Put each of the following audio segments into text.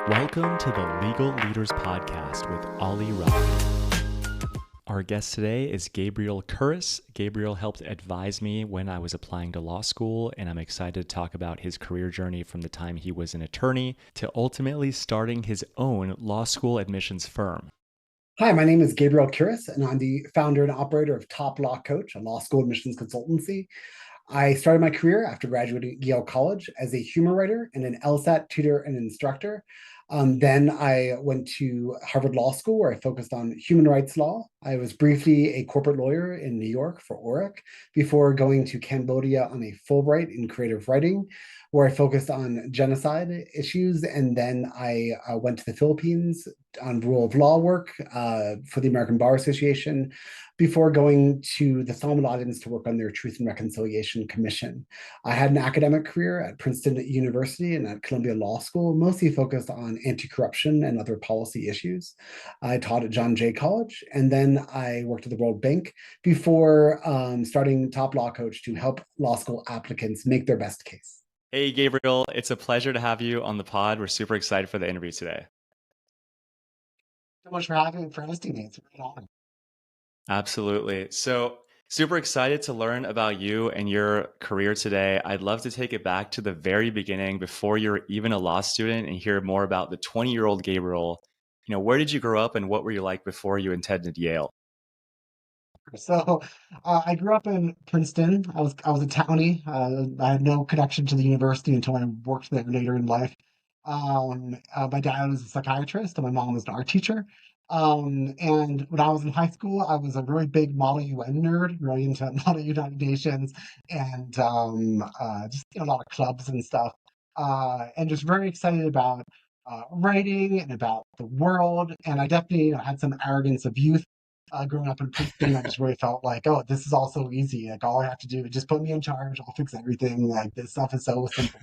Welcome to the Legal Leaders Podcast with Ali Rock. Our guest today is Gabriel Kuris. Gabriel helped advise me when I was applying to law school, and I'm excited to talk about his career journey from the time he was an attorney to ultimately starting his own law school admissions firm. Hi, my name is Gabriel Kuris, and I'm the founder and operator of Top Law Coach, a law school admissions consultancy. I started my career after graduating at Yale College as a humor writer and an LSAT tutor and instructor. Then I went to Harvard Law School, where I focused on human rights law. I was briefly a corporate lawyer in New York for Orrick before going to Cambodia on a Fulbright in creative writing, where I focused on genocide issues. And then I went to the Philippines on rule of law work for the American Bar Association before going to the Solomon Islands to work on their Truth and Reconciliation Commission. I had an academic career at Princeton University and at Columbia Law School, mostly focused on anti-corruption and other policy issues. I taught at John Jay College, and then I worked at the World Bank before starting Top Law Coach to help law school applicants make their best case. Hey, Gabriel, it's a pleasure to have you on the pod. We're super excited for the interview today. So much for hosting me. It's a great honor. Absolutely. So super excited to learn about you and your career today. I'd love to take it back to the very beginning before you're even a law student and hear more about the 20-year-old Gabriel. Where did you grow up and what were you like before you attended Yale? So I grew up in Princeton. I was a townie. I had no connection to the university until I worked there later in life. My dad was a psychiatrist and my mom was an art teacher. And when I was in high school, I was a really big Model UN nerd, really into Model United Nations and just a lot of clubs and stuff. And just very excited about writing and about the world. And I definitely had some arrogance of youth. Growing up in Princeton, I just really felt like, oh, this is all so easy. Like all I have to do is just put me in charge. I'll fix everything. Like this stuff is so simple.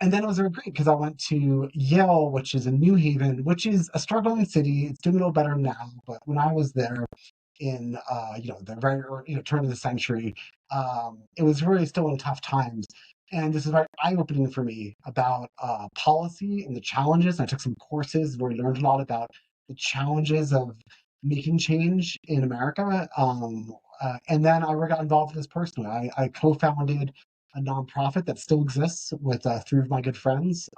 And then it was very great because I went to Yale, which is in New Haven, which is a struggling city. It's doing a little better now, but when I was there in the very early, turn of the century, it was really still in tough times. And this is very eye-opening for me about policy and the challenges. I took some courses where I learned a lot about the challenges of making change in America. And then I got involved in this personally. I co-founded a nonprofit that still exists with three of my good friends,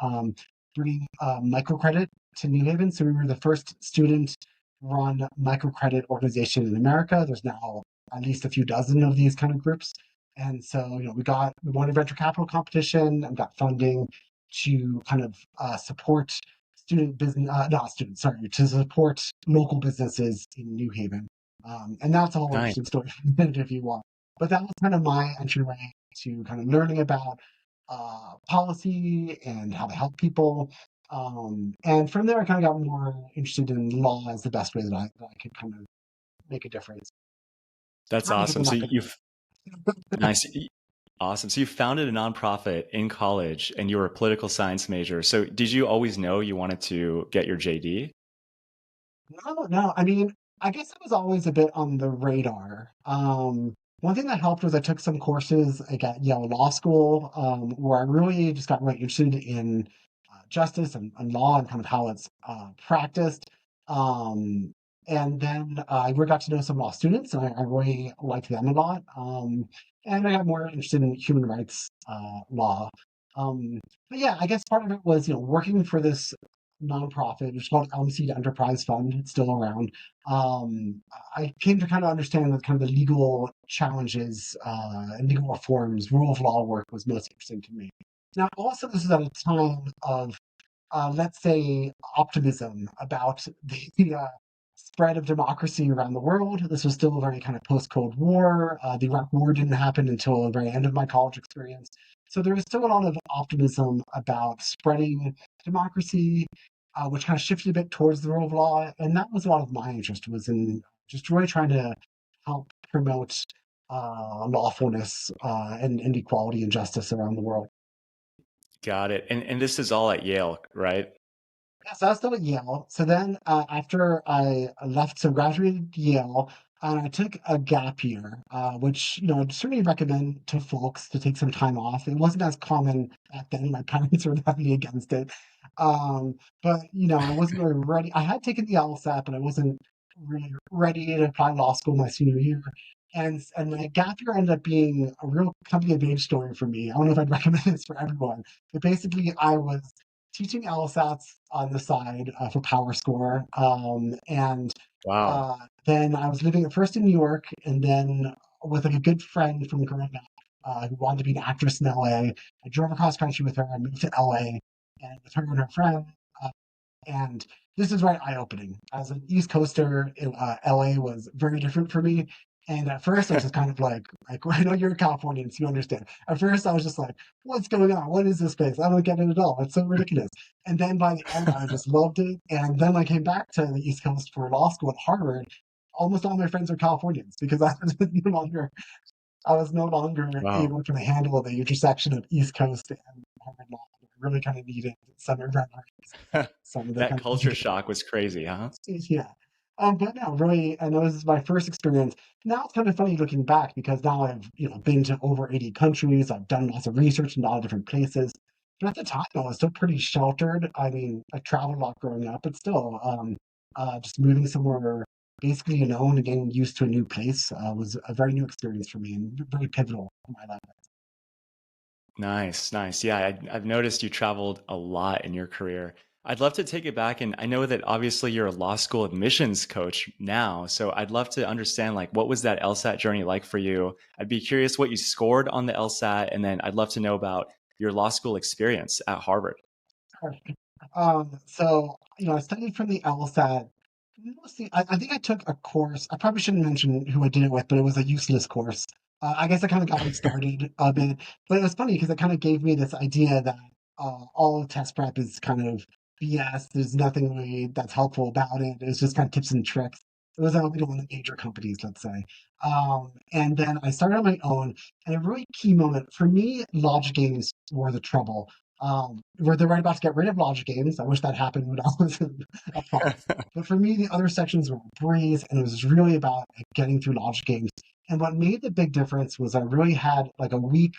bringing microcredit to New Haven. So we were the first student-run microcredit organization in America. There's now at least a few dozen of these kind of groups. And so, we won a venture capital competition and got funding to kind of support to support local businesses in New Haven. And that's a whole Nice. interesting story in a minute if you want. But that was kind of my entryway to kind of learning about policy and how to help people. And from there, I kind of got more interested in law as the best way that I could kind of make a difference. That's awesome. So you've nice. Awesome. So you founded a nonprofit in college and you were a political science major. So did you always know you wanted to get your JD? No. I mean, I guess it was always a bit on the radar. One thing that helped was I took some courses at Yale Law School, where I really just got really interested in justice and law and kind of how it's practiced. And then I got to know some law students, and I really liked them a lot. And I got more interested in human rights law. But yeah, I guess part of it was, working for this nonprofit, which is called LMC Enterprise Fund. It's still around. I came to kind of understand that kind of the legal challenges and legal reforms, rule of law work was most interesting to me. Now, also, this is at a time of, let's say, optimism about the spread of democracy around the world. This was still a very kind of post-Cold War. The Iraq War didn't happen until the very end of my college experience. So there was still a lot of optimism about spreading democracy, which kind of shifted a bit towards the rule of law. And that was a lot of my interest, was in just really trying to help promote lawfulness and equality and justice around the world. Got it. And this is all at Yale, right? Yeah, so I was still at Yale. So then after I left, so graduated Yale, and I took a gap year, which, I'd certainly recommend to folks to take some time off. It wasn't as common back then. My parents were heavily against it. But I wasn't really ready. I had taken the LSAT, but I wasn't really ready to apply to law school my senior year. And my gap year ended up being a real coming of age story for me. I don't know if I'd recommend this for everyone, but basically I was teaching LSATs on the side for Powerscore, and Wow. then I was living at first in New York, and then with like a good friend from growing up who wanted to be an actress in LA. I drove across country with her. I moved to LA, and with her and her friend. Uh, and this is very eye-opening. As an East Coaster, LA was very different for me. And at first, I was just kind of like I know you're a Californian, so you understand. At first, I was just like, "What's going on? What is this place? I don't get it at all. It's so ridiculous." And then by the end, I just loved it. And then I came back to the East Coast for law school at Harvard. Almost all my friends are Californians because I was no longer Wow. able to handle the intersection of East Coast and Harvard Law. I really kind of needed some memories, some of the That kind of culture shock was crazy, huh? yeah. But no, really, I know this is my first experience. Now it's kind of funny looking back because now I've been to over 80 countries. I've done lots of research in a lot of different places. But at the time, I was still pretty sheltered. I mean, I traveled a lot growing up, but still, just moving somewhere basically alone and getting used to a new place was a very new experience for me and very pivotal in my life. Nice, nice. Yeah, I've noticed you traveled a lot in your career. I'd love to take it back, and I know that obviously you're a law school admissions coach now. So I'd love to understand, like, what was that LSAT journey like for you? I'd be curious what you scored on the LSAT, and then I'd love to know about your law school experience at Harvard. So, I studied from the LSAT. Mostly, I think I took a course. I probably shouldn't mention who I did it with, but it was a useless course. I guess I kind of got me started a bit, but it was funny because it kind of gave me this idea that all of test prep is kind of BS. There's nothing really that's helpful about it. It's just kind of tips and tricks. It was one of the major companies, let's say. And then I started on my own, and a really key moment for me, logic games were the trouble. Where they're right about to get rid of logic games. I wish that happened when I was applying. But for me, the other sections were a breeze, and it was really about getting through logic games. And what made the big difference was I really had like a week.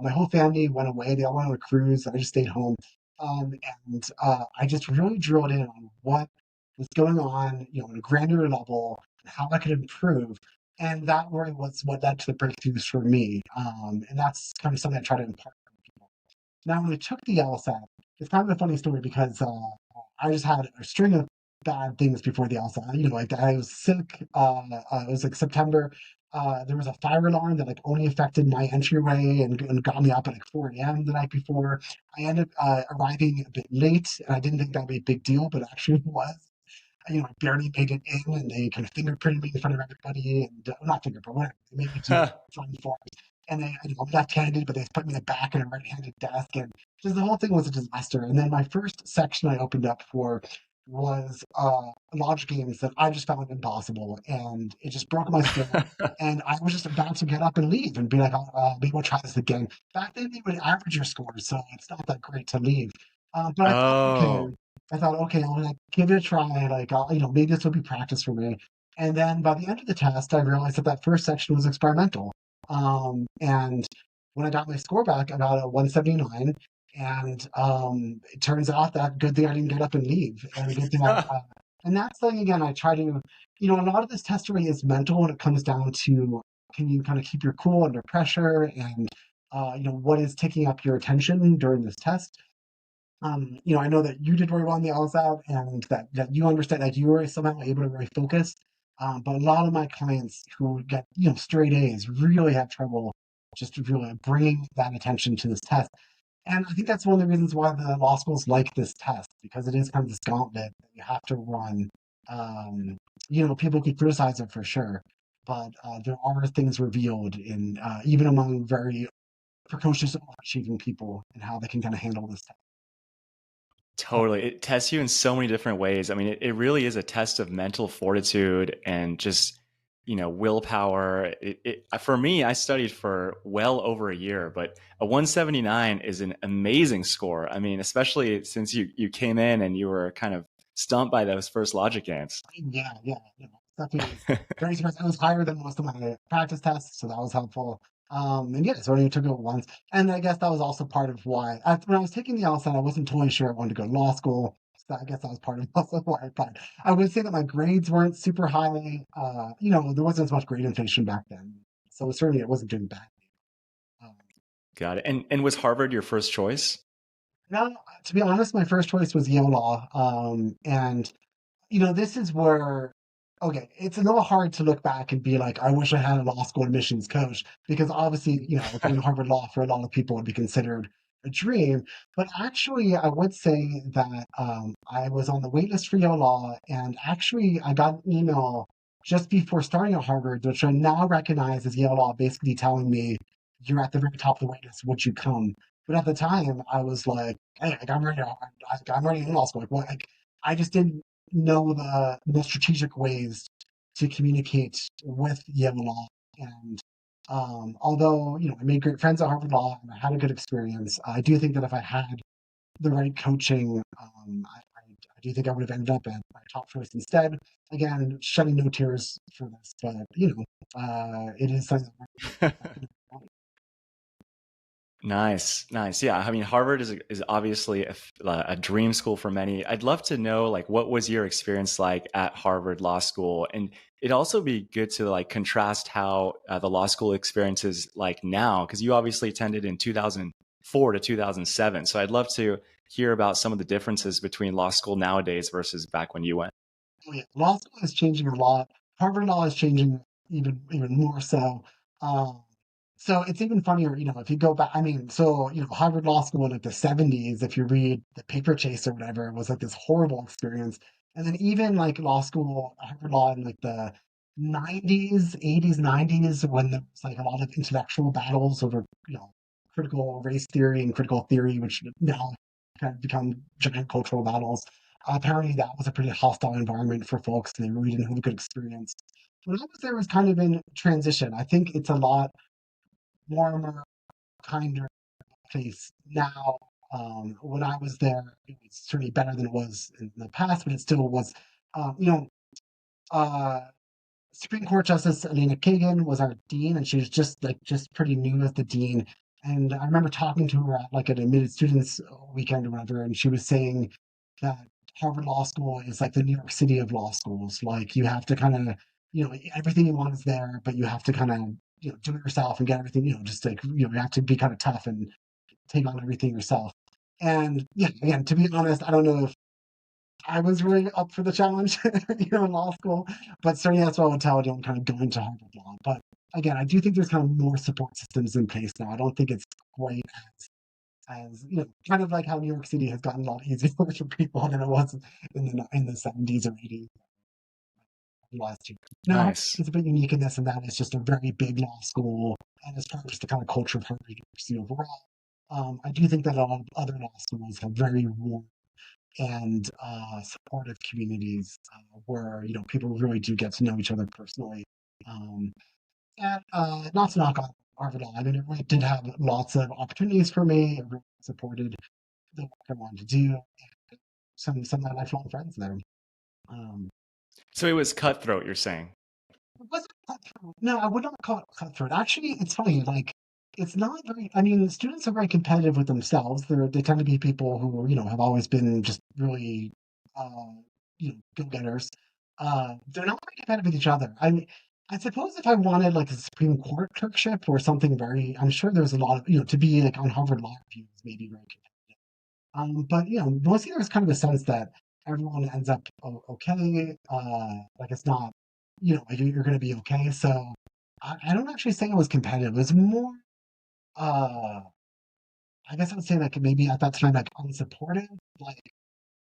My whole family went away; they all went on a cruise. I just stayed home, um, and I just really drilled in on what was going on, on a granular level, and how I could improve. And that really was what led to the breakthroughs for me. And that's kind of something I try to impart on people. Now, when I took the LSAT, it's kind of a funny story because I just had a string of bad things before the LSAT. Like I was sick. It was like September. There was a fire alarm that like only affected my entryway and got me up at like 4 a.m. the night before. I ended up arriving a bit late, and I didn't think that would be a big deal, but actually it was. I barely made it in, and they kind of fingerprinted me in front of everybody, and not fingerprint, whatever. They made me do sign forms, and they, I'm left-handed, but they put me in the back in a right-handed desk, and just the whole thing was a disaster. And then my first section I opened up for was logic games that I just found impossible, and it just broke my spirit. And I was just about to get up and leave and be like, oh, maybe we'll try this again. Back then, they would average your scores, so it's not that great to leave. But Oh, I thought, okay, I'm gonna give it a try. Like, maybe this will be practice for me. And then by the end of the test, I realized that that first section was experimental. And when I got my score back, I got a 179. And it turns out that good thing I didn't get up and leave, and a good thing and that's something again I try to, a lot of this test really is mental when it comes down to can you kind of keep your cool under pressure and what is taking up your attention during this test. I know that you did very well on the LSAT and that you understand that you were somehow able to really focus. But a lot of my clients who get, straight A's really have trouble just really bringing that attention to this test. And I think that's one of the reasons why the law schools like this test, because it is kind of this gauntlet that you have to run. Um, People could criticize it for sure, but there are things revealed in even among very precocious overachieving people and how they can kind of handle this test. totally. It tests you in so many different ways. I mean, it really is a test of mental fortitude and just, willpower. For me, I studied for well over a year, but a 179 is an amazing score. I mean, especially since you came in and you were kind of stumped by those first logic games. Yeah, definitely very surprised. It was higher than most of my practice tests, so that was helpful. And yeah, so I only took it once. And I guess that was also part of why, when I was taking the LSAT, I wasn't totally sure I wanted to go to law school. So I guess that was part of also why I applied. I would say that my grades weren't super high. There wasn't as much grade inflation back then. So certainly it wasn't doing bad. Um, Got it. And was Harvard your first choice? no, to be honest, my first choice was Yale Law. And this is where, okay, it's a little hard to look back and be like, I wish I had a law school admissions coach, because obviously, going to Harvard Law for a lot of people would be considered a dream. But actually, I would say that I was on the waitlist for Yale Law, and actually, I got an email just before starting at Harvard, which I now recognize as Yale Law, basically telling me, you're at the very top of the waitlist, would you come? But at the time, I was like, hey, like, I'm ready in law school. Like, what? Like, I just didn't know the most strategic ways to communicate with Yale Law. And although I made great friends at Harvard Law and I had a good experience, I do think that if I had the right coaching, I do think I would have ended up at my top choice instead. Again, shedding no tears for this, but it is something that Nice, nice. Yeah, I mean, Harvard is obviously a dream school for many. I'd love to know, like, what was your experience like at Harvard Law School, and it'd also be good to like contrast how the law school experience is like now, because you obviously attended in 2004 to 2007. So I'd love to hear about some of the differences between law school nowadays versus back when you went. yeah, law school is changing a lot. Harvard Law is changing even more so. Um, so it's even funnier, if you go back. I mean, so Harvard Law School in like the '70s, if you read the Paper Chase or whatever, it was like this horrible experience. And then even like law school, Harvard Law in like the '90s, '80s, '90s, when there was like a lot of intellectual battles over critical race theory and critical theory, which now kind of become giant cultural battles. Apparently, that was a pretty hostile environment for folks, and they really didn't have a good experience. When I was there, it was kind of in transition. I think it's a lot warmer, kinder place now. When I was there, it was certainly better than it was in the past, but it still was. Um, you know, uh, Supreme Court Justice Elena Kagan was our dean, and she was just pretty new as the dean. And I remember talking to her at like an admitted students weekend or whatever, and she was saying that Harvard Law School is like the New York City of law schools. Like you have to kind of, everything you want is there, but you have to kind of, do it yourself and get everything, just like, you have to be kind of tough and take on everything yourself. And yeah, again, to be honest, I don't know if I was really up for the challenge, in law school. But certainly that's what I would tell anyone kind of going to Harvard Law. But again, I do think there's kind of more support systems in place now. I don't think it's quite as kind of like how New York City has gotten a lot easier for people than it was in the '70s or '80s last year. Now Nice. it's a bit unique in this and that it's just a very big law school, and it's part of just the kind of culture of Harvard University overall. I do think that a lot of other law schools have very warm and supportive communities where people really do get to know each other personally. Um, and not to knock on Harvard Law, I mean, it really did have lots of opportunities for me. It really supported the work I wanted to do. Some of my lifelong friends there. Um, So it was cutthroat, you're saying? it wasn't cutthroat. No, I would not call it cutthroat. Actually, it's funny. Like, it's not very. I mean, students are very competitive with themselves. They tend to be people who have always been just really uh, go-getters. They're not very competitive with each other. I suppose if I wanted like a Supreme Court clerkship or something very, I'm sure there's a lot of to be like on Harvard Law Review is maybe very competitive. But mostly there's kind of a sense that everyone ends up okay. Like it's not, like you're going to be okay. So I don't actually think it was competitive. It was more, uh, I guess I would say like maybe at that time like unsupportive. Like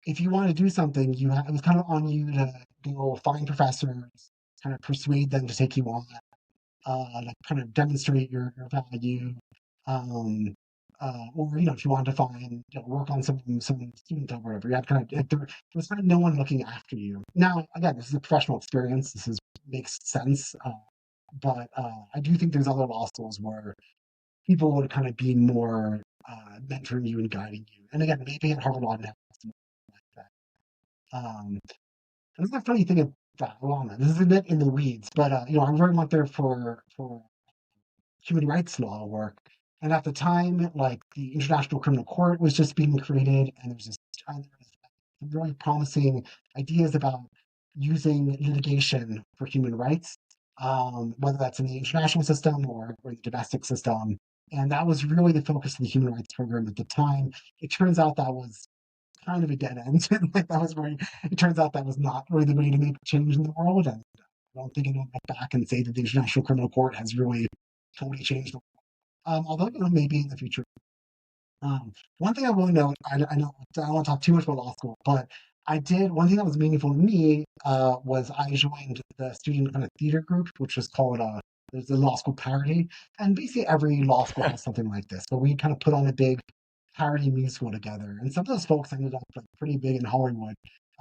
if you want to do something, it was kind of on you to go find professors, kind of persuade them to take you on, like kind of demonstrate your value. Um, or if you want to find work on some student or whatever, you have kind of there's kind of no one looking after you. Now, again, this is a professional experience. This is makes sense, but I do think there's other law schools where people would kind of be more mentoring you and guiding you. And again, maybe at Harvard Law now, something like that. Another funny thing about Alana, this is a bit in the weeds, but I really went there for human rights law work. And at the time, like the International Criminal Court was just being created, and there was really promising ideas about using litigation for human rights, whether that's in the international system or the domestic system. And that was really the focus of the human rights program at the time. It turns out that was kind of a dead end. Like that was very, it turns out that was not really the way to make change in the world. And I don't think anyone will look back and say that the International Criminal Court has really totally changed the world. Although, maybe in the future. One thing I will note, I know I don't want to talk too much about law school, but one thing that was meaningful to me was I joined the student kind of theater group, which was called, there's the law school parody. And basically every law school has something like this, but we kind of put on a big parody musical together. And some of those folks ended up like pretty big in Hollywood.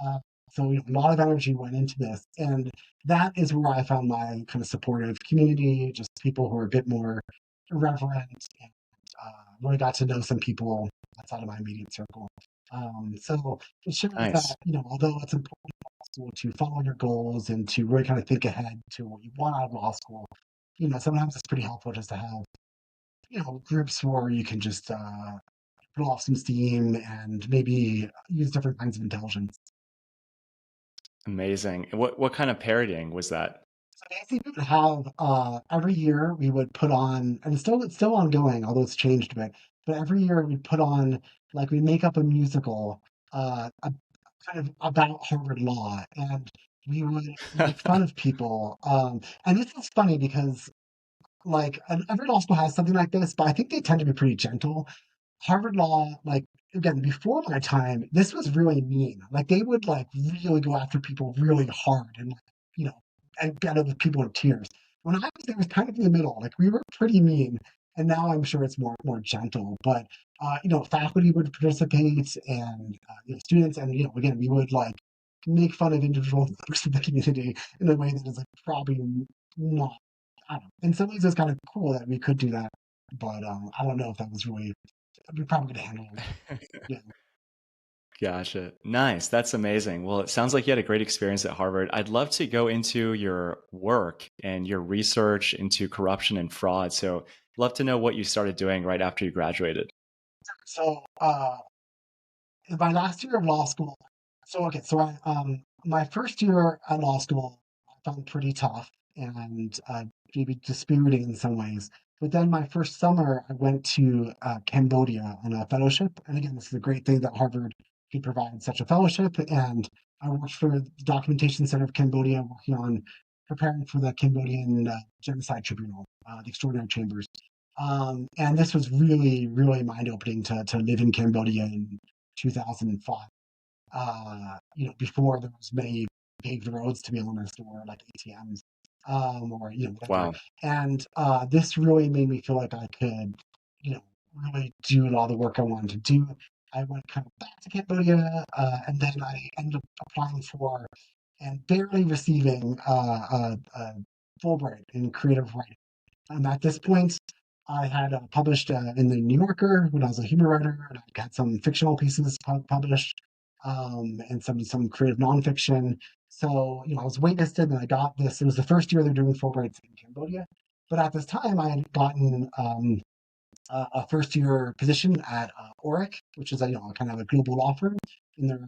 Uh, so a lot of energy went into this. And that is where I found my kind of supportive community, just people who are a bit more irreverent and really got to know some people outside of my immediate circle. So it shows that, Nice. although it's important in law school to follow your goals and to really kind of think ahead to what you want out of law school, sometimes it's pretty helpful just to have, groups where you can just put off some steam and maybe use different kinds of intelligence. Amazing. What kind of parodying was that? So basically, we would have every year we would put on, and it's still ongoing, although it's changed a bit. But every year we put on, like we make up a musical, kind of about Harvard Law, and we would make fun of people. And this is funny because every law school has something like this, but I think they tend to be pretty gentle. Harvard Law, like again, before my time, this was really mean. Like they would like really go after people really hard and you know, and get it with people in tears. When I was there, it was kind of in the middle. Like we were pretty mean, and now I'm sure it's more gentle. But faculty would participate and students, and again, we would like make fun of individual members of the community in a way that is like probably not. I don't know. In some ways, it's kind of cool that we could do that, but I don't know if that was really we probably could handle it. Yeah. Gotcha. Nice. That's amazing. Well, it sounds like you had a great experience at Harvard. I'd love to go into your work and your research into corruption and fraud. So, love to know what you started doing right after you graduated. So in my last year of law school, my first year at law school I found pretty tough and maybe dispiriting in some ways. But then my first summer, I went to Cambodia on a fellowship. And again, this is a great thing that Harvard could provide such a fellowship. And I worked for the Documentation Center of Cambodia, working on preparing for the Cambodian Genocide Tribunal, the Extraordinary Chambers. And this was really, really mind-opening to live in Cambodia in 2005. Before there was many paved roads, to be honest, or like ATMs, or whatever. Wow. And this really made me feel like I could, really do a lot of the work I wanted to do. I went kind of back to Cambodia, and then I ended up applying for and barely receiving a Fulbright in creative writing. At this point, I had published in the New Yorker when I was a humor writer, and I had some fictional pieces published, and some creative nonfiction. So, I was waitlisted and I got this. It was the first year they're doing Fulbrights in Cambodia. But at this time, I had gotten a first year position at Orrick, which is a kind of a global law firm in their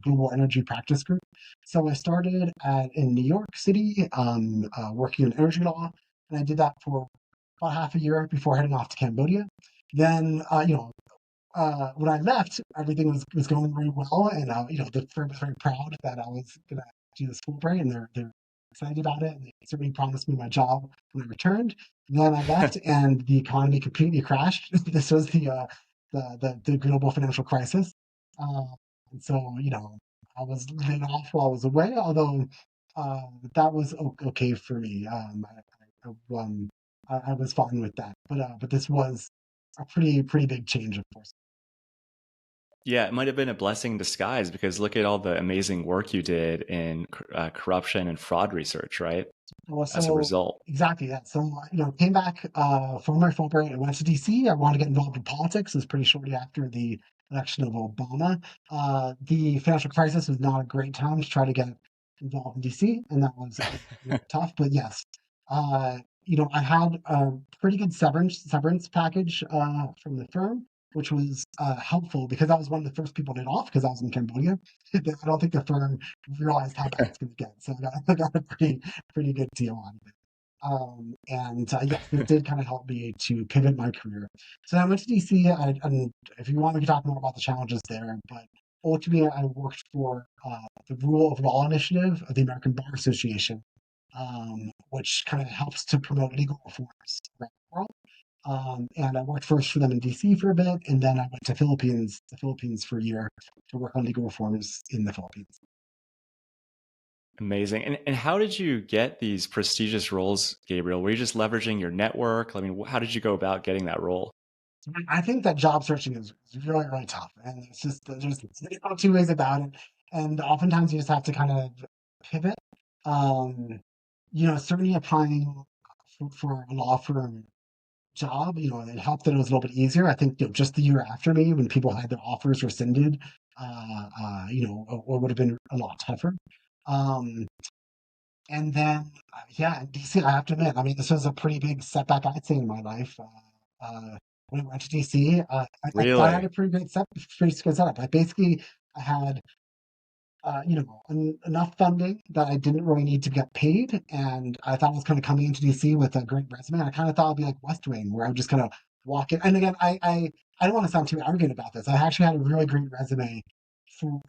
global energy practice group. So I started in New York City, working in energy law, and I did that for about half a year before heading off to Cambodia. Then, when I left, everything was going very well, and the firm was very proud that I was gonna do this Fulbright, and they're excited about it, and they certainly promised me my job when I returned. And then I left, and the economy completely crashed. This was the global financial crisis, uh, and so I was laid off while I was away. Although that was okay for me. I was fine with that, but this was a pretty big change, of course. Yeah, it might have been a blessing in disguise because look at all the amazing work you did in corruption and fraud research, right? Well, As a so result. exactly that. So came back from my Fulbright. I went to DC. I wanted to get involved in politics. It was pretty shortly after the election of Obama. The financial crisis was not a great time to try to get involved in DC, and that was tough. But yes, I had a pretty good severance package from the firm, which was helpful because I was one of the first people laid off because I was in Cambodia. I don't think the firm realized how bad it's going to get, so I got a pretty good deal on it. And yes, this did kind of help me to pivot my career. So I went to DC, and if you want, we can talk more about the challenges there. But ultimately, I worked for the Rule of Law Initiative of the American Bar Association, which kind of helps to promote legal reforms around the world. And I worked first for them in DC for a bit, and then I went to the Philippines for a year to work on legal reforms in the Philippines. Amazing. And how did you get these prestigious roles, Gabriel? Were you just leveraging your network? I mean, how did you go about getting that role? I think that job searching is really, really tough, and it's just there's no two ways about it. And oftentimes you just have to kind of pivot. Um, certainly applying for a law firm job, it helped that it was a little bit easier. I think just the year after me, when people had their offers rescinded, it would have been a lot tougher. Um, and then, yeah, in DC, I have to admit, I mean, this was a pretty big setback, I'd say, in my life. When I went to DC, I thought I had Really? a pretty good setup. I had, enough funding that I didn't really need to get paid, and I thought I was kind of coming into DC with a great resume. And I kind of thought it'd be like West Wing, where I would just kind of walk in. And again, I don't want to sound too arrogant about this. I actually had a really great resume for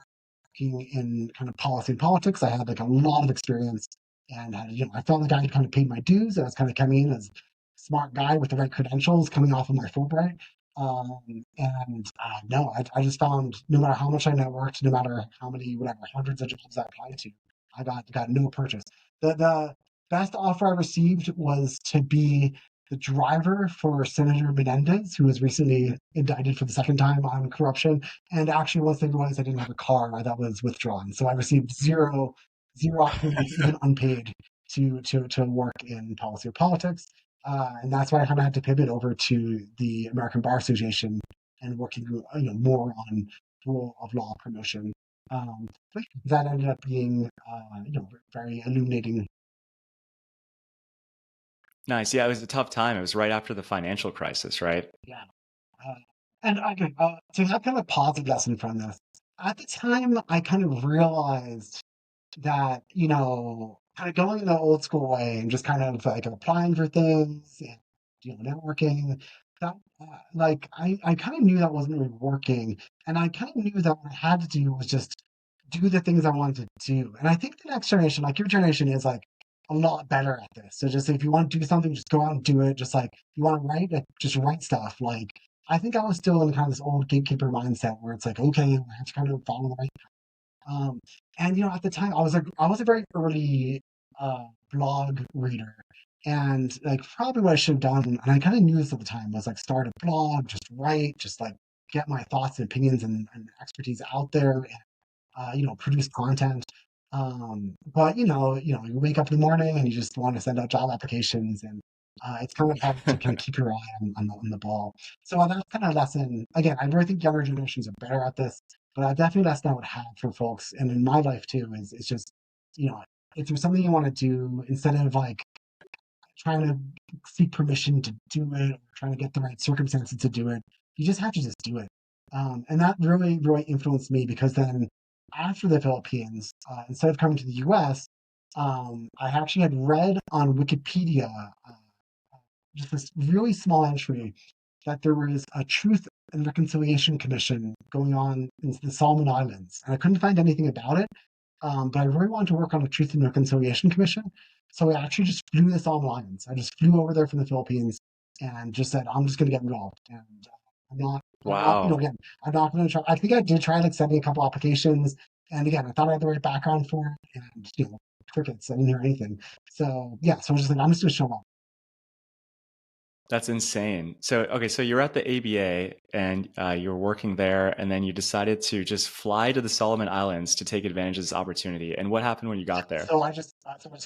working in kind of policy and politics. I had like a lot of experience and had, I felt like I had kind of paid my dues. I was kind of coming in as a smart guy with the right credentials coming off of my Fulbright. And no, I just found no matter how much I networked, no matter how many, whatever, hundreds of jobs I applied to, I got no purchase. The best offer I received was to be the driver for Senator Menendez, who was recently indicted for the second time on corruption. And actually, once they realized I didn't have a car, that was withdrawn. So I received zero opportunities, even unpaid, to work in policy or politics. And that's why I kind of had to pivot over to the American Bar Association and working, more on rule of law promotion. But that ended up being, very illuminating. Nice. Yeah, it was a tough time. It was right after the financial crisis, right? Yeah. Uh, and okay, so that kind of a positive lesson from this. At the time, I kind of realized that, kind of going the old school way and just kind of like applying for things and, networking, that, like, I kind of knew that wasn't really working. And I kind of knew that what I had to do was just do the things I wanted to do. And I think the next generation, like your generation, is like a lot better at this. So just if you want to do something, just go out and do it. Just like you want to write, like, just write stuff. Like I think I was still in kind of this old gatekeeper mindset where it's like, okay, I have to kind of follow the right. Um, and at the time, I was a very early blog reader, and like probably what I should have done, and I kind of knew this at the time, was like start a blog, just write, just like get my thoughts and opinions and expertise out there, produce content. But you wake up in the morning and you just want to send out job applications, and it's kind of hard to kind of keep your eye on the ball. So that's kind of a lesson. Again, I really think younger generations are better at this, but I definitely that's not what I have for folks. And in my life too, is it's just, you know, if there's something you want to do, instead of like trying to seek permission to do it or trying to get the right circumstances to do it, you just have to just do it. And that really, really influenced me because then after the Philippines, instead of coming to the US, I actually had read on Wikipedia just this really small entry that there was a Truth and Reconciliation Commission going on in the Solomon Islands. And I couldn't find anything about it, but I really wanted to work on a Truth and Reconciliation Commission. So I actually just flew this online. I just flew over there from the Philippines and just said, I'm just going to get involved. And Wow. again, I'm not going to try. I think I did try like sending a couple applications. And again, I thought I had the right background for it. And, crickets, I didn't hear anything. So yeah, so I was just like, I'm just going to show up. That's insane. So, okay, so you're at the ABA and you're working there, and then you decided to just fly to the Solomon Islands to take advantage of this opportunity. And what happened when you got there? So I just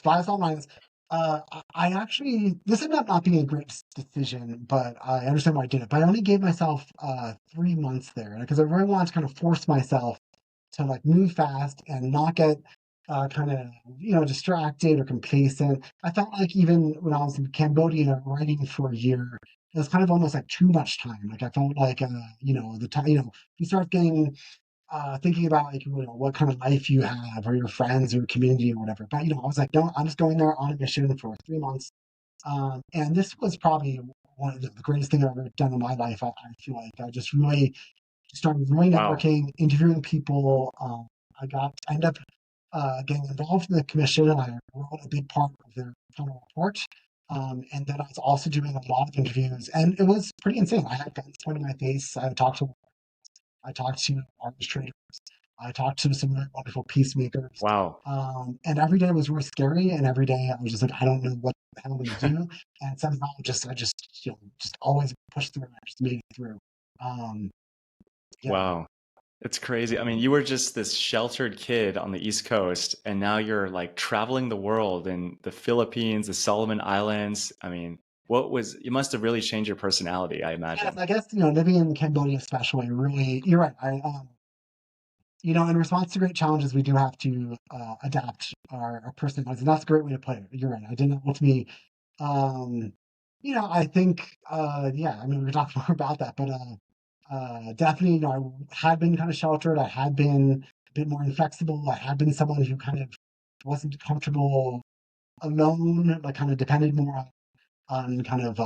flies all mines. I actually, this ended up not being a great decision, but I understand why I did it. But I only gave myself 3 months there because I really wanted to kind of force myself to like move fast and not get kind of, distracted or complacent. I felt like even when I was in Cambodia writing for a year, it was kind of almost like too much time. Like I felt like, the time, you start getting thinking about like what kind of life you have or your friends or your community or whatever. But I was like, no, I'm just going there on a mission for 3 months. And this was probably one of the greatest thing I've ever done in my life. I feel like I just really started really Wow. networking, interviewing people. I ended up getting involved in the commission, and I wrote a big part of their final report. And then I was also doing a lot of interviews, and it was pretty insane. I had guns pointed in my face. I talked to arbitrators. I talked to some really wonderful peacemakers. Wow. And every day was really scary. And every day I was just like, I don't know what the hell I'm going to do. And somehow I just, just always pushed through. I just made it through. Um, yeah. Wow. It's crazy. I mean, you were just this sheltered kid on the East Coast, and now you're like traveling the world in the Philippines, the Solomon Islands. I mean, you must have really changed your personality, I Yes, imagine. I guess, living in Cambodia especially, really, you're right. In response to great challenges, we do have to adapt our personalities. And that's a great way to put it. You're right. I didn't ultimately Um, I think, yeah, I mean, we can talk more about that, but definitely, I had been kind of sheltered. I had been a bit more inflexible. I had been someone who kind of wasn't comfortable alone, like kind of depended more on kind of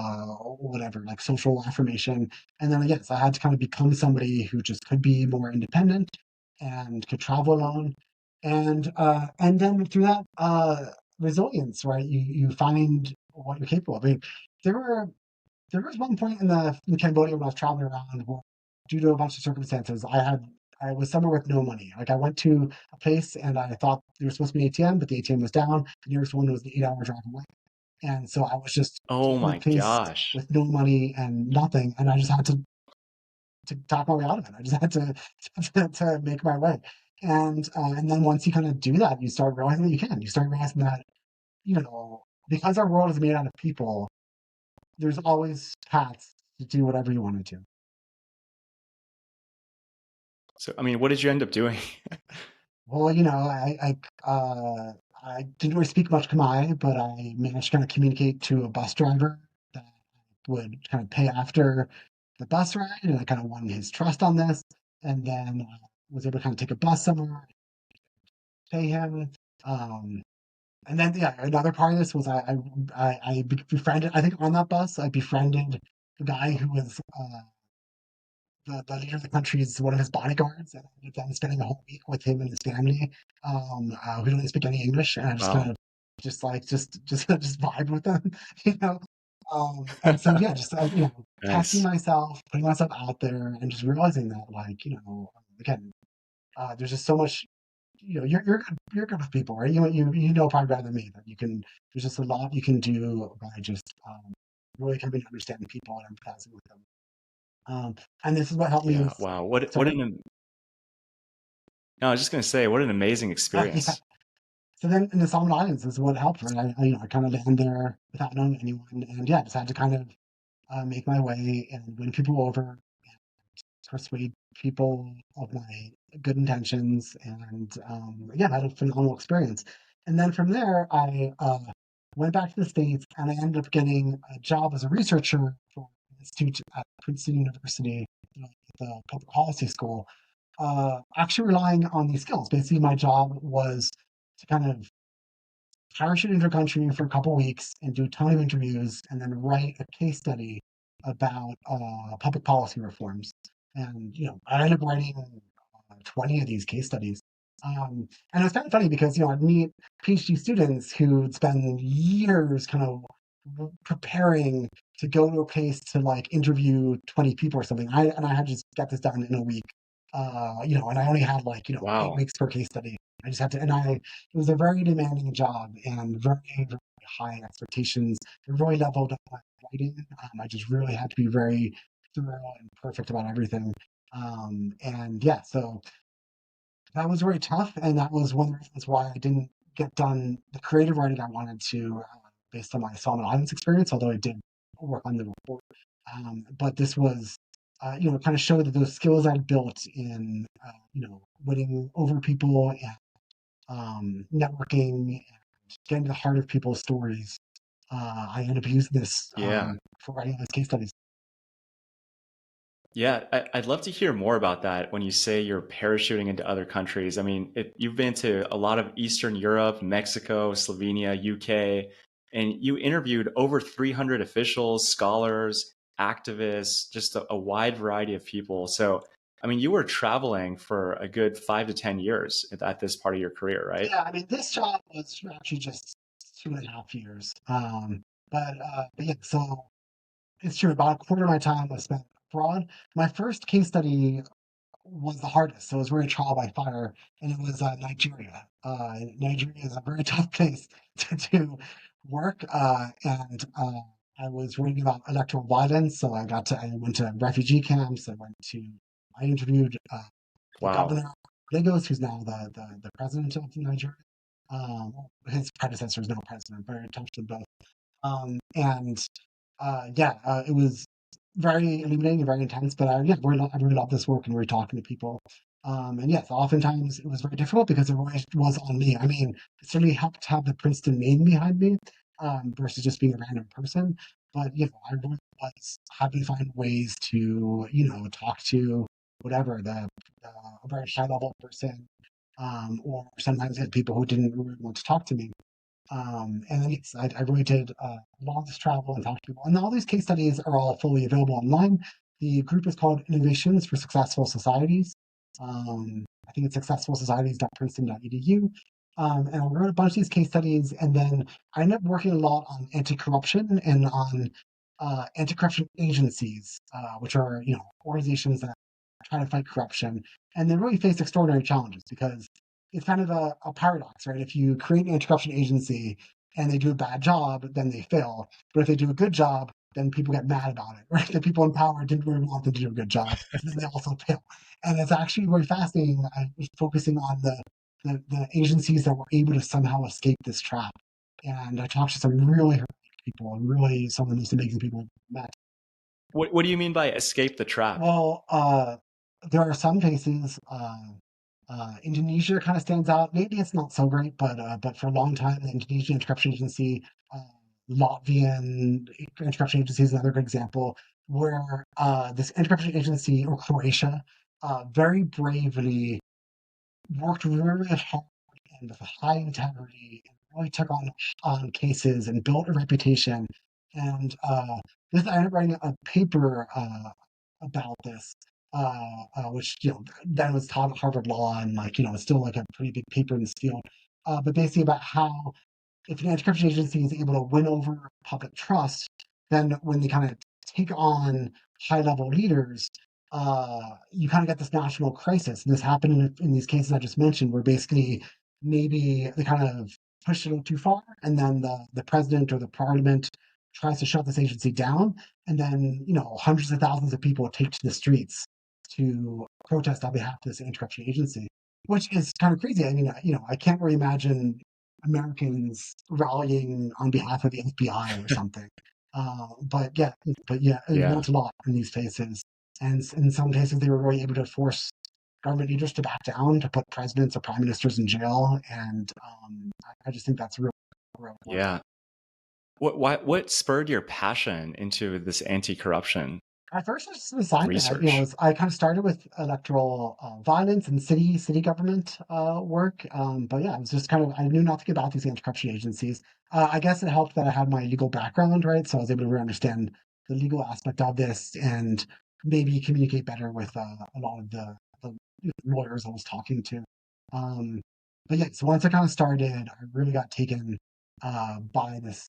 whatever, like social affirmation. And then, yes, I had to kind of become somebody who just could be more independent and could travel alone. And then through that resilience, right? You find what you're capable of. I mean, there were there was one point in Cambodia when I was traveling around where, due to a bunch of circumstances, I was somewhere with no money. Like I went to a place and I thought there was supposed to be an ATM, but the ATM was down. The nearest one was an 8 hour drive away. And so I was just Oh in a my place gosh. with no money and nothing, and I just had to talk my way out of it. I just had to to make my way. And then once you kind of do that, you start realizing that you can. You start realizing that because our world is made out of people, there's always paths to do whatever you want to do. So, I mean, what did you end up doing? Well, I didn't really speak much Khmer, but I managed to kind of communicate to a bus driver that would kind of pay after the bus ride, and I kind of won his trust on this, and then was able to kind of take a bus somewhere, pay him. Um, and then yeah, another part of this was I befriended. I think on that bus, I befriended the guy who was the leader of the country is one of his bodyguards, and I ended up then spending a whole week with him and his family, who don't speak any English, and I just kind Wow. of just vibe with them, you know. And so yeah, just testing Nice. myself, putting myself out there, and just realizing that again, there's just so much. You're good with people, right? You know probably better than me that you can. There's just a lot you can do by just really coming to understand people and empathizing with them. Um, and this is what helped me. Yeah. Wow. What Sorry. an No, I was just gonna say, what an amazing Yeah. experience. So then in the Solomon Islands is what helped, right? I kind of land there without knowing anyone, and yeah, just had to kind of make my way and win people over, persuade people of my good intentions, and yeah, I had a phenomenal experience. And then from there, I went back to the States, and I ended up getting a job as a researcher for an institute at Princeton University, the public policy school, actually relying on these skills. Basically, my job was to kind of parachute into a country for a couple weeks and do a ton of interviews and then write a case study about public policy reforms. And, I ended up writing 20 of these case studies. And it was kind of funny because, I'd meet PhD students who would spend years kind of preparing to go to a place to like interview 20 people or something. I had just got this done in a week. And I only had like, 8 Wow. weeks per case study. I just had to, and it was a very demanding job and very, very high expectations. It really leveled up my writing. I just really had to be very thorough and perfect about everything. And yeah, so that was very tough, and that was one of the reasons why I didn't get done the creative writing I wanted to, based on my Solomon Islands experience. Although I did work on the report, but this was, kind of showed that those skills I'd built in, winning over people and networking and getting to the heart of people's stories, I ended up using this Yeah. for writing those case studies. Yeah, I'd love to hear more about that when you say you're parachuting into other countries. I mean, you've been to a lot of Eastern Europe, Mexico, Slovenia, UK, and you interviewed over 300 officials, scholars, activists, just a wide variety of people. So, I mean, you were traveling for a good 5 to 10 years at this part of your career, right? Yeah, I mean, this job was actually just 2.5 years. But yeah, so it's true. About a quarter of my time was spent abroad. My first case study was the hardest. So it was really trial by fire, and it was Nigeria. Nigeria is a very tough place to work, and I was reading about electoral violence. So I went to refugee camps. I interviewed the Wow. governor of Lagos, who's now the president of Nigeria. Um, his predecessor is now president, but I touched them both. And yeah, it was very illuminating and very intense. But yeah, I really love this work and we're talking to people. And yes, oftentimes it was very difficult because it always was on me. I mean, it certainly helped to have the Princeton name behind me versus just being a random person. But I really was having to find ways to talk to whatever a very high level person, or sometimes had people who didn't really want to talk to me. And then yes, I really did a lot of this travel and talk to people. And all these case studies are all fully available online. The group is called Innovations for Successful Societies. I think it's successfulsocieties.princeton.edu. And I wrote a bunch of these case studies, and then I ended up working a lot on anti-corruption and on anti-corruption agencies, which are organizations that try to fight corruption, and they really face extraordinary challenges because it's kind of a paradox, right? If you create an anti-corruption agency and they do a bad job, then they fail. But if they do a good job, then people get mad about it, right? The people in power didn't really want them to do a good job, so then they also fail. And it's actually very fascinating. I was focusing on the agencies that were able to somehow escape this trap. And I talked to some really heroic people and really some of the most amazing people I've met. What do you mean by escape the trap? Well, there are some cases. Indonesia kind of stands out. Maybe it's not so great, but for a long time, the Indonesian Anti-Corruption Agency, uh, Latvian Anti-Corruption Agency is another good example, where this Anti-Corruption Agency, or Croatia, very bravely worked really hard and with high integrity and really took on cases and built a reputation. And this I ended up writing a paper about this, which then was taught at Harvard Law, and it's still like a pretty big paper in this field. But basically about how if an anti-corruption agency is able to win over public trust, then when they kind of take on high-level leaders, you kind of get this national crisis. And this happened in these cases I just mentioned, where basically maybe they kind of pushed it a little too far, and then the president or the parliament tries to shut this agency down, and then hundreds of thousands of people take to the streets to protest on behalf of this anti-corruption agency, which is kind of crazy. I mean, I can't really imagine Americans rallying on behalf of the FBI or something. But yeah, it Yeah. meant a lot in these cases. And in some cases, they were really able to force government leaders to back down, to put presidents or prime ministers in jail. And I just think that's real, real important. Yeah. What spurred your passion into this anti-corruption At first, I was just an assignment. research? I kind of started with electoral violence and city government work. But yeah, it was just kind of I knew nothing about these anti-corruption agencies. I guess it helped that I had my legal background, right? So I was able to really understand the legal aspect of this and maybe communicate better with a lot of the lawyers I was talking to. Um, but yeah, so once I kind of started, I really got taken by this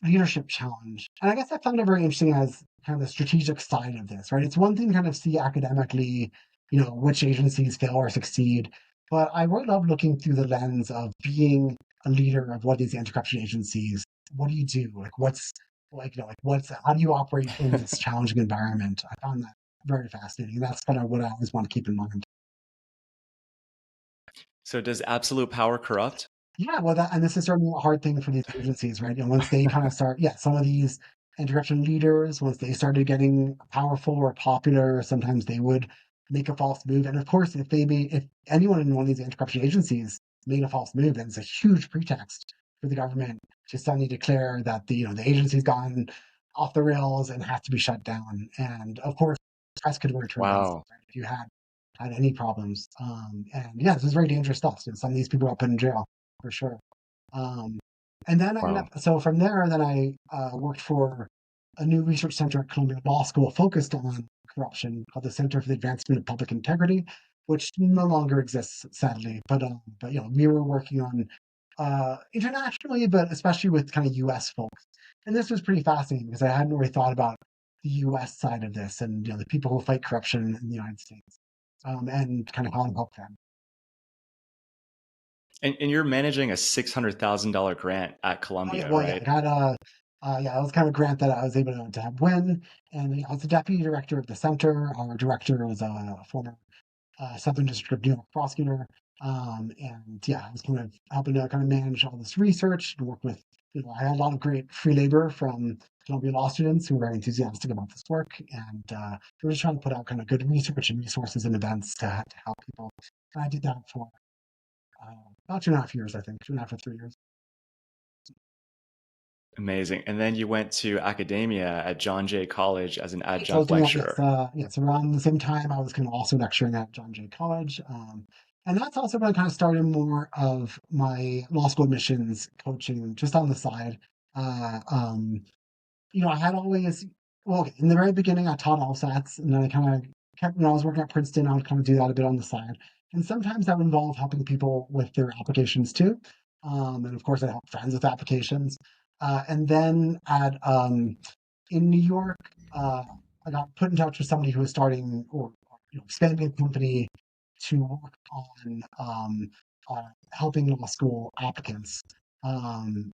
leadership challenge. And I guess I found it very interesting as kind of the strategic side of this, right? It's one thing to kind of see academically, which agencies fail or succeed. But I really love looking through the lens of being a leader of one of these anti-corruption agencies. What do you do? How do you operate in this challenging environment? I found that very fascinating. And that's kind of what I always want to keep in mind. So does absolute power corrupt? Yeah, well, and this is certainly a hard thing for these agencies, right? Once they kind of start, yeah, some of these anti-corruption leaders, once they started getting powerful or popular, sometimes they would make a false move. And of course, if anyone in one of these anti-corruption agencies made a false move, and it's a huge pretext for the government to suddenly declare that the agency's gone off the rails and has to be shut down. And of course, the press could overturn against it, Wow. right, if you had any problems. And yeah, this is very dangerous stuff. So some of these people got put in jail for sure. Um, and then Wow. so from there, then I worked for a new research center at Columbia Law School focused on corruption called the Center for the Advancement of Public Integrity, which no longer exists, sadly. But we were working on internationally, but especially with kind of U.S. folks. And this was pretty fascinating because I hadn't really thought about the U.S. side of this and the people who fight corruption in the United States, and kind of how to help them. And you're managing a $600,000 grant at Oh yeah, Columbia, well yeah, right? I got yeah, it was kind of a grant that I was able to have win, and I was the deputy director of the center. Our director was a former Southern District of New York prosecutor. And yeah, I was kind of helping to kind of manage all this research and work with, I had a lot of great free labor from Columbia law students who were very enthusiastic about this work. And we were just trying to put out kind of good research and resources and events to help people. And I did that for about 2.5 years, I think, 2.5 or 3 years. Amazing. And then you went to academia at John Jay College as an So I was adjunct doing that, yes, lecturer. yes, around the same time I was kind of also lecturing at John Jay College. And that's also when I kind of started more of my law school admissions coaching just on the side. Uh, um, I had always, well, okay, in the very beginning, I taught LSATs, and then I kind of kept, when I was working at Princeton, I would kind of do that a bit on the side. And sometimes that would involve helping people with their applications too. And of course, I help friends with applications. And then in New York, uh, I got put in touch with somebody who was starting or expanding a company to work on helping law school applicants. And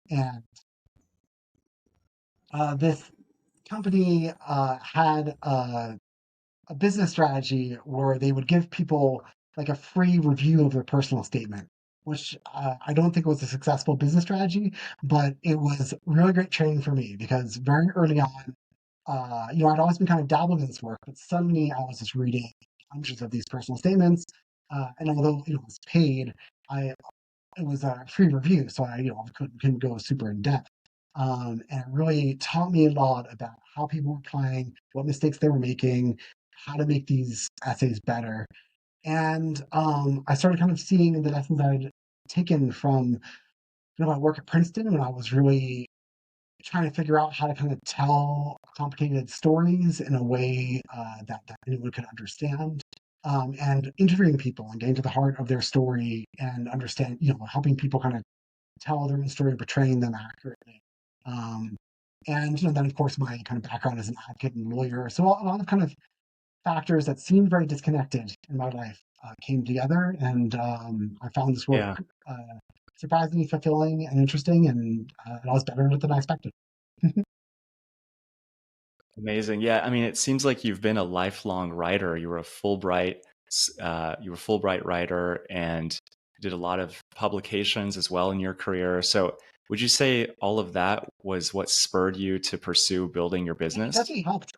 this company had a business strategy where they would give people like a free review of their personal statement, which I don't think was a successful business strategy, but it was really great training for me because very early on, I'd always been kind of dabbling in this work, but suddenly I was just reading hundreds of these personal statements. And although it was paid, I it was a free review, so I couldn't go super in depth. And it really taught me a lot about how people were playing, what mistakes they were making, how to make these essays better. And I started kind of seeing the lessons I'd taken from my work at Princeton when I was really trying to figure out how to kind of tell complicated stories in a way that anyone could understand. And interviewing people and getting to the heart of their story and understand, helping people kind of tell their own story and portraying them accurately. Um, and then of course my kind of background as an advocate and lawyer, so a lot of kind of factors that seemed very disconnected in my life came together, and I found this work Yeah. uh, surprisingly fulfilling and interesting, and it was better than I expected. Amazing. Yeah. I mean, it seems like you've been a lifelong writer. You were a Fulbright writer and did a lot of publications as well in your career. So would you say all of that was what spurred you to pursue building your Yeah, it business? definitely helped.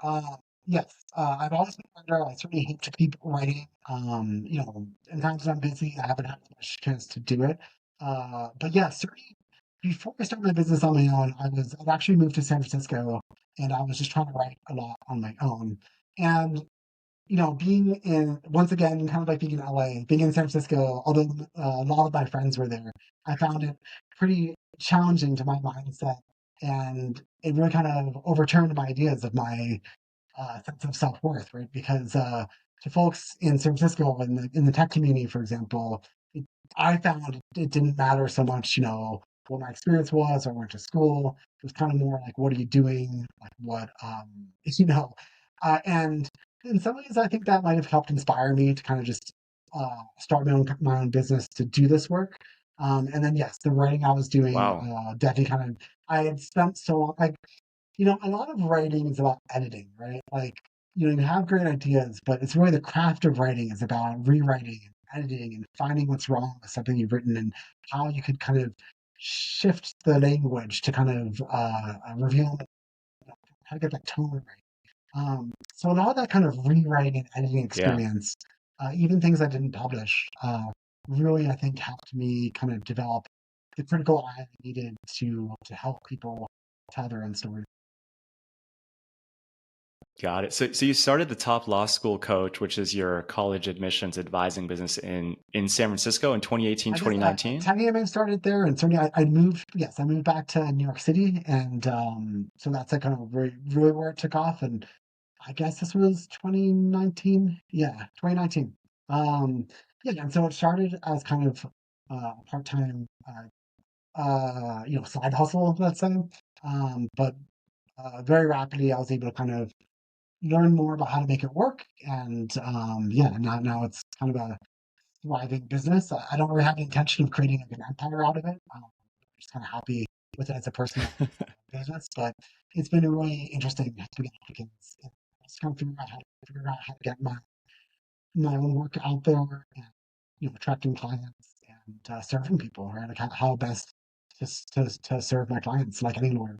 Yes, I've always been a writer. I certainly hate to keep writing. In times when I'm busy, I haven't had much chance to do it. But yeah, certainly before I started my business on my own, I'd actually moved to San Francisco, and I was just trying to write a lot on my own. And being in, once again, kind of like being in LA, being in San Francisco, although a lot of my friends were there, I found it pretty challenging to my mindset. And it really kind of overturned my ideas of my sense of self worth, right? Because to folks in San Francisco in the tech community, for example, I found it didn't matter so much, what my experience was or went to school. It was kind of more like, what are you doing? Like what, and in some ways, I think that might have helped inspire me to kind of just start my own business to do this work. And then yes, the writing I was doing Wow. definitely kind of I had spent so long like a lot of writing is about editing, right? Like you have great ideas, but it's really the craft of writing is about rewriting and editing and finding what's wrong with something you've written and how you could kind of shift the language to kind of reveal how to get that tone right. So a lot of that kind of rewriting and editing Yeah. experience, even things I didn't publish. really, I think, helped me kind of develop the critical eye I needed to help people tell their own story. Got it. So you started the Top Law School Coach, which is your college admissions advising business in San Francisco in 2018, I guess 2019. technically I may have started there, and certainly I moved. Yes, I moved back to New York City, and so that's like kind of really where it took off. And I guess this was 2019. Yeah, 2019. Um, yeah, and so it started as kind of a part-time, side hustle, let's say. But very rapidly, I was able to kind of learn more about how to make it work, and yeah, now it's kind of a thriving business. I don't really have the intention of creating like an empire out of it. I'm just kind of happy with it as a personal business, but it's been really interesting to be applicants and just kind of figure out how to get my own work out there and attracting clients and serving people, right? Like how best to serve my clients like any lawyer.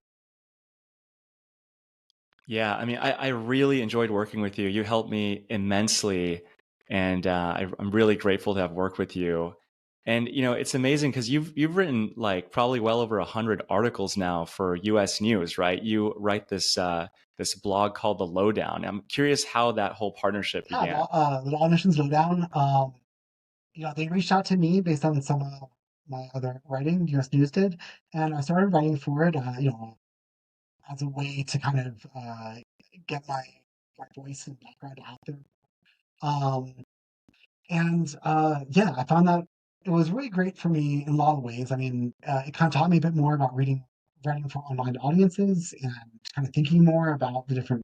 Yeah, I mean, I really enjoyed working with you. You helped me immensely, and I'm really grateful to have worked with you. And it's amazing because you've written like probably well over 100 articles now for U.S. News, right? You write this blog called the Lowdown. I'm curious how that whole partnership Yeah, began. the Law Admissions Lowdown. They reached out to me based on some of my other writing, US News did, and I started writing for it, as a way to kind of get my voice and background out there. Um, and yeah, I found that it was really great for me in a lot of ways. I mean, it kind of taught me a bit more about writing for online audiences and kind of thinking more about the different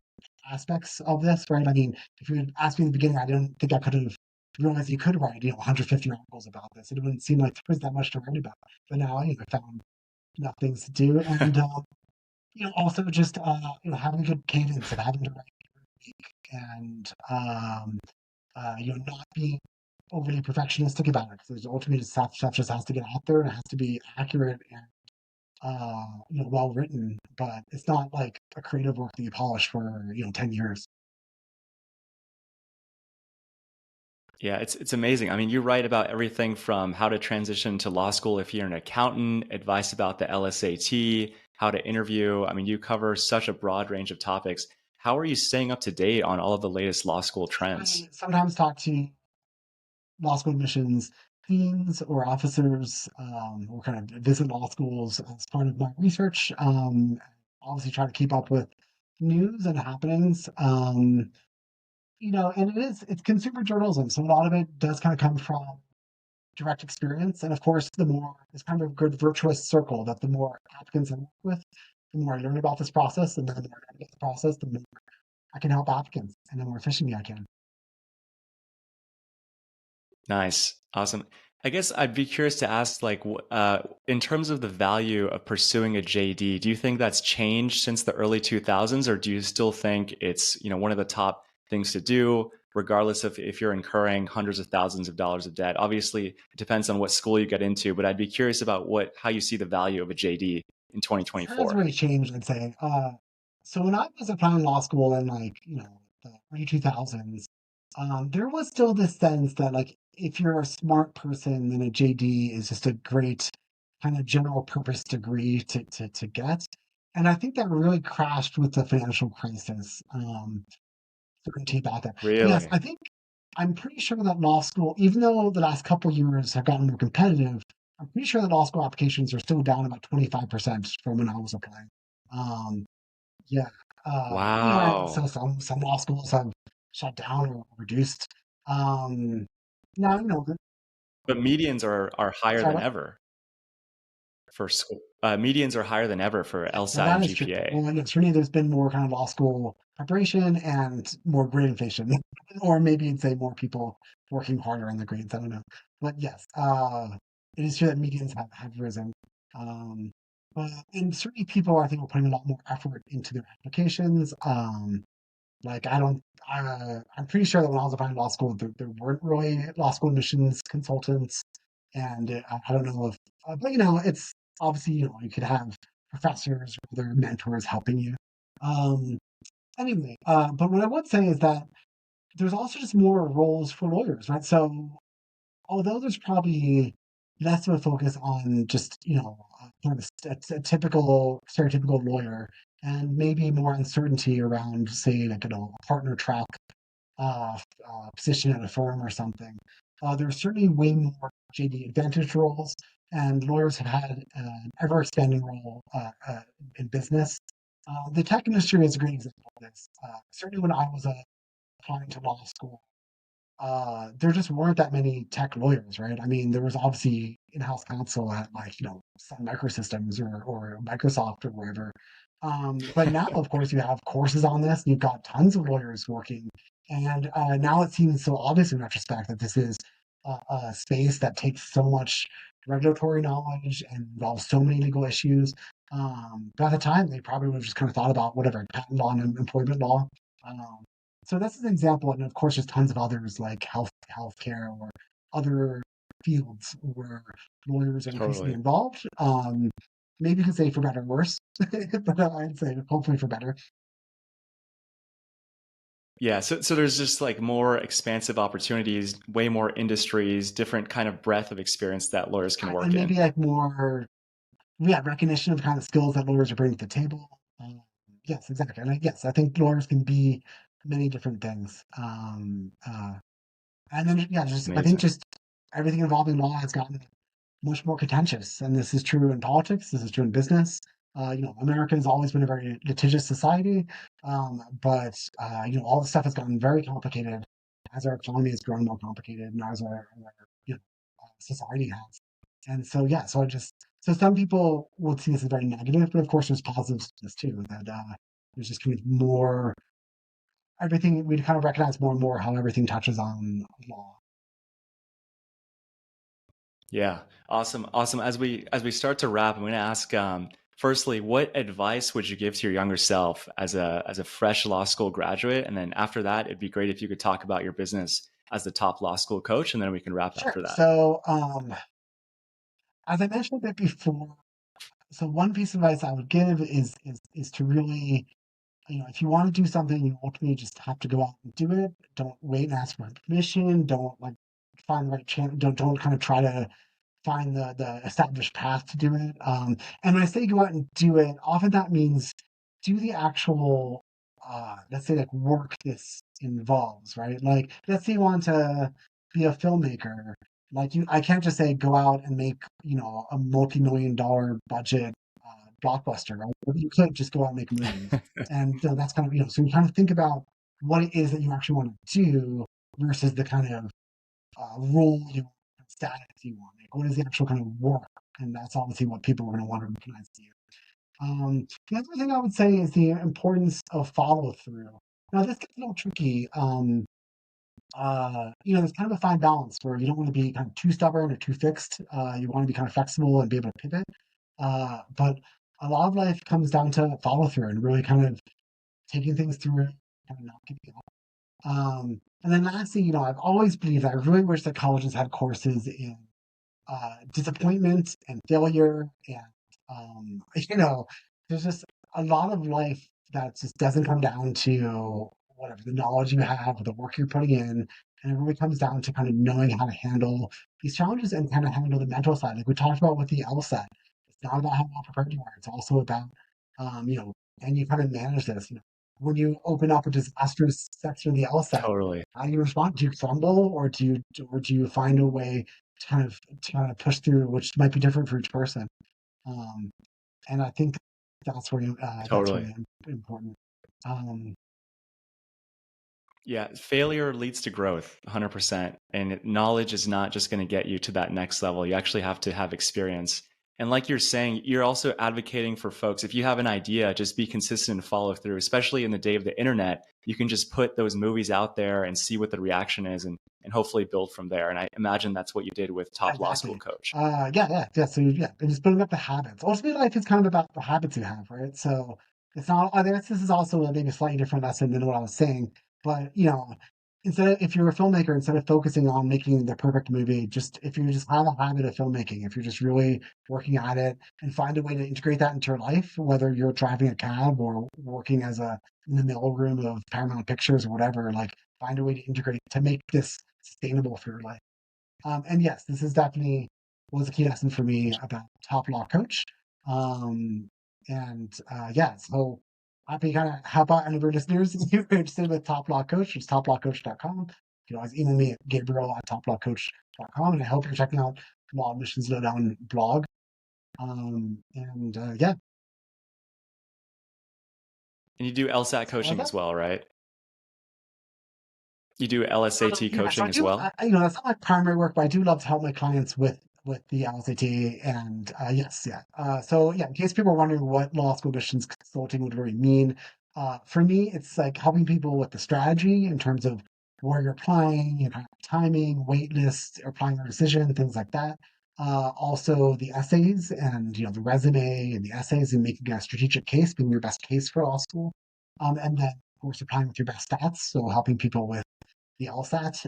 aspects of this, right? I mean, if you had asked me in the beginning, I didn't think I could have realized you could write, 150 articles about this. It wouldn't seem like there was that much to write about. But now, I found enough things to do. And, also just, having a good cadence of having to write every week and, not being overly perfectionistic about it. Because ultimately, stuff just has to get out there and it has to be accurate and well written, but it's not like a creative work that you polish for 10 years. Yeah, it's amazing. I mean, you write about everything from how to transition to law school if you're an accountant, advice about the LSAT, how to interview. I mean, you cover such a broad range of topics. How are you staying up to date on all of the latest law school I trends? sometimes talk to law school admissions deans or officers, or kind of visit law schools as part of my research. Obviously, try to keep up with news and happenings. And it's consumer journalism, so a lot of it does kind of come from direct experience. And of course, the more it's kind of a good virtuous circle that the more applicants I work with, the more I learn about this process, and then the more I learn about the process, the more I can help applicants, and the more efficiently I can. Nice. Awesome. I guess I'd be curious to ask, like, in terms of the value of pursuing a JD, do you think that's changed since the early 2000s, or do you still think it's, one of the top things to do, regardless of if you're incurring hundreds of thousands of dollars of debt? Obviously, it depends on what school you get into, but I'd be curious about how you see the value of a JD in It has 2024. really changed, I'd say. So when I was applying law school in the early 2000s, there was still this sense that like if you're a smart person, then a JD is just a great kind of general purpose degree to get. And I think that really crashed with the financial crisis. Certainty about that. But yes, Really? I'm pretty sure that law school, even though the last couple of years have gotten more competitive, I'm pretty sure that law school applications are still down about 25% from when I was applying. Um, yeah. And so Wow. some law schools have shut down or reduced. Um, now, But medians are higher sorry, than what? ever for school. Medians are higher than ever for Yes, now LSAT and that is true. GPA. Well, yes, certainly there's been more kind of law school preparation and more grade inflation, or maybe you'd say more people working harder on the grades. I don't know, but yes, it is true that medians have risen. Um, and certainly people, I think, are putting a lot more effort into their applications. Like I don't, I'm pretty sure that when I was applying to law school, there weren't really law school admissions consultants, and I don't know if, but it's obviously you could have professors or other mentors helping you. Um, anyway, but what I would say is that there's also just more roles for lawyers, right? So although there's probably less of a focus on just, kind of a typical, stereotypical lawyer, and maybe more uncertainty around, say, like, a partner track position at a firm or something. There's certainly way more JD Advantage roles, and lawyers have had an ever expanding role in business. The tech industry is a great example of this. Certainly, when I was applying to law school, there just weren't that many tech lawyers, right? I mean, there was obviously in-house counsel at, like, Sun Microsystems or Microsoft or wherever. But now, of course, you have courses on this. You've got tons of lawyers working, and now it seems so obvious in retrospect that this is a space that takes so much regulatory knowledge and involves so many legal issues. But at the time, they probably would have just kind of thought about whatever patent law and employment law. Um, so that's an example, and of course, there's tons of others like healthcare or other fields where lawyers are increasingly Totally. involved. Maybe you could say for better or worse, but I'd say hopefully for better. Yeah, so there's just like more expansive opportunities, way more industries, different kind of breadth of experience that lawyers can work And in. maybe like more, yeah, recognition of kind of skills that lawyers are bringing to the table. Yes, exactly. And yes, I think lawyers can be many different things. And then, yeah, just I think Amazing. just everything involving law has gotten much more contentious, and this is true in politics. This is true in business. America has always been a very litigious society, but all this stuff has gotten very complicated as our economy has grown more complicated, and as our society has. And so, yeah, so some people would see this as very negative, but of course, there's positives to this too. That there's just kind of more everything we kind of recognize more and more how everything touches on law. Yeah, awesome, awesome. As we start to wrap, I'm going to ask, firstly, what advice would you give to your younger self as a fresh law school graduate? And then after that, it'd be great if you could talk about your business as the top law school coach, and then we can wrap Sure. after that. So, as I mentioned a bit before, so one piece of advice I would give is to really, if you want to do something, you ultimately just have to go out and do it. Don't wait and ask for permission. Don't like find the right chance. Don't kind of try to find the established path to do it. And when I say go out and do it, often that means do the actual, let's say, like, work this involves, right? Like, let's say you want to be a filmmaker. Like, I can't just say go out and make, a multi-million-dollar budget blockbuster, right? But you could just go out and make movies. And that's kind of, so you kind of think about what it is that you actually want to do versus the kind of role you want, status you want. Like, what is the actual kind of work? And that's obviously what people are going to want to recognize to you. The other thing I would say is the importance of follow through. Now, this gets a little tricky. There's kind of a fine balance where you don't want to be kind of too stubborn or too fixed. You want to be kind of flexible and be able to pivot. But a lot of life comes down to follow through and really kind of taking things through, kind of not giving up. And then lastly, I've always believed that I really wish that colleges had courses in disappointment and failure, and there's just a lot of life that just doesn't come down to whatever the knowledge you have or the work you're putting in, and it really comes down to kind of knowing how to handle these challenges and kind of handle the mental side, like we talked about with the LSAT. It's not about how well prepared you are; it's also about um, you know, and you kind of manage this. When you open up a disastrous section of the LSAT, Totally. how do you respond? Do you crumble, or do you find a way to kind of push through, which might be different for each person. Um, and I think that's Totally. really important. Um, Yeah, failure leads to growth, 100%. And knowledge is not just going to get you to that next level. You actually have to have experience. And like you're saying, you're also advocating for folks. If you have an idea, just be consistent and follow through, especially in the day of the internet. You can just put those movies out there and see what the reaction is and hopefully build from there. And I imagine that's what you did with yeah, Top Law School exactly. Coach. Yeah. So yeah, and just building up the habits. Ultimately, life is kind of about the habits you have, right? So it's not. I think this is also maybe a slightly different lesson than what I was saying, but if you're a filmmaker, instead of focusing on making the perfect movie, just if you just have a habit of filmmaking, if you're just really working at it and find a way to integrate that into your life, whether you're driving a cab or working as a in the mailroom of Paramount Pictures or whatever, like find a way to integrate to make this sustainable for your life. And yes, this is definitely was a key lesson for me about Top Law Coach. Um, yeah, so happy to kind of help out any of your listeners if you're interested with Top Law Coach. It's toplawcoach.com. You can always email me at gabriel@toplawcoach.com. And I hope you're checking out Law Admissions Lowdown blog. Yeah. And you do LSAT So coaching as well, right? You do LSAT Yeah, so I coaching as do, well? that's not my primary work, but I do love to help my clients with the LSAT, and yes, yeah. So yeah, in case people are wondering what law school admissions consulting would really mean, for me, it's like helping people with the strategy in terms of where you're applying, timing, wait lists, applying your decision, things like that. Also the essays and the resume and the essays and making a strategic case, being your best case for law school. And then of course applying with your best stats, so helping people with the LSAT.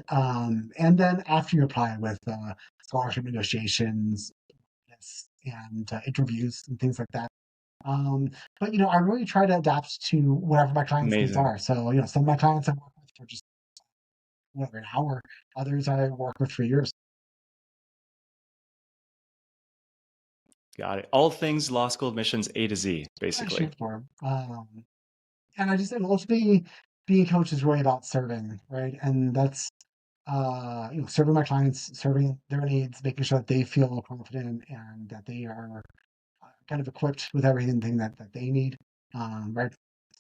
And then after you apply with scholarship negotiations and interviews and things like that. Um, but I really try to adapt to whatever my clients' needs Amazing. are. So some of my clients I work with for just whatever an hour, others I work with for years. Got it. All things law school admissions A to Z, I basically. shoot for 'em. And I just think ultimately being a coach is really about serving, right? And that's serving my clients, serving their needs, making sure that they feel confident and that they are kind of equipped with everything that they need. Right?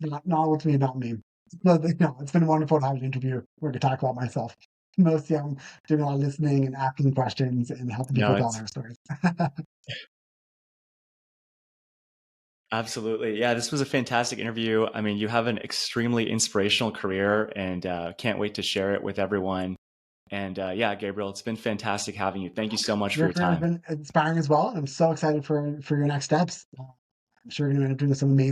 It's not ultimately about me. But it's been wonderful to have an interview where to talk about myself. Mostly I'm doing a lot of listening and asking questions and helping No, people tell it's their stories. absolutely. Yeah, this was a fantastic interview. I mean, you have an extremely inspirational career and can't wait to share it with everyone. And yeah, Gabriel, it's been fantastic having you. Thank you so much for Your your career has time. been inspiring as well. I'm so excited for your next steps. I'm sure you're going to end up doing some amazing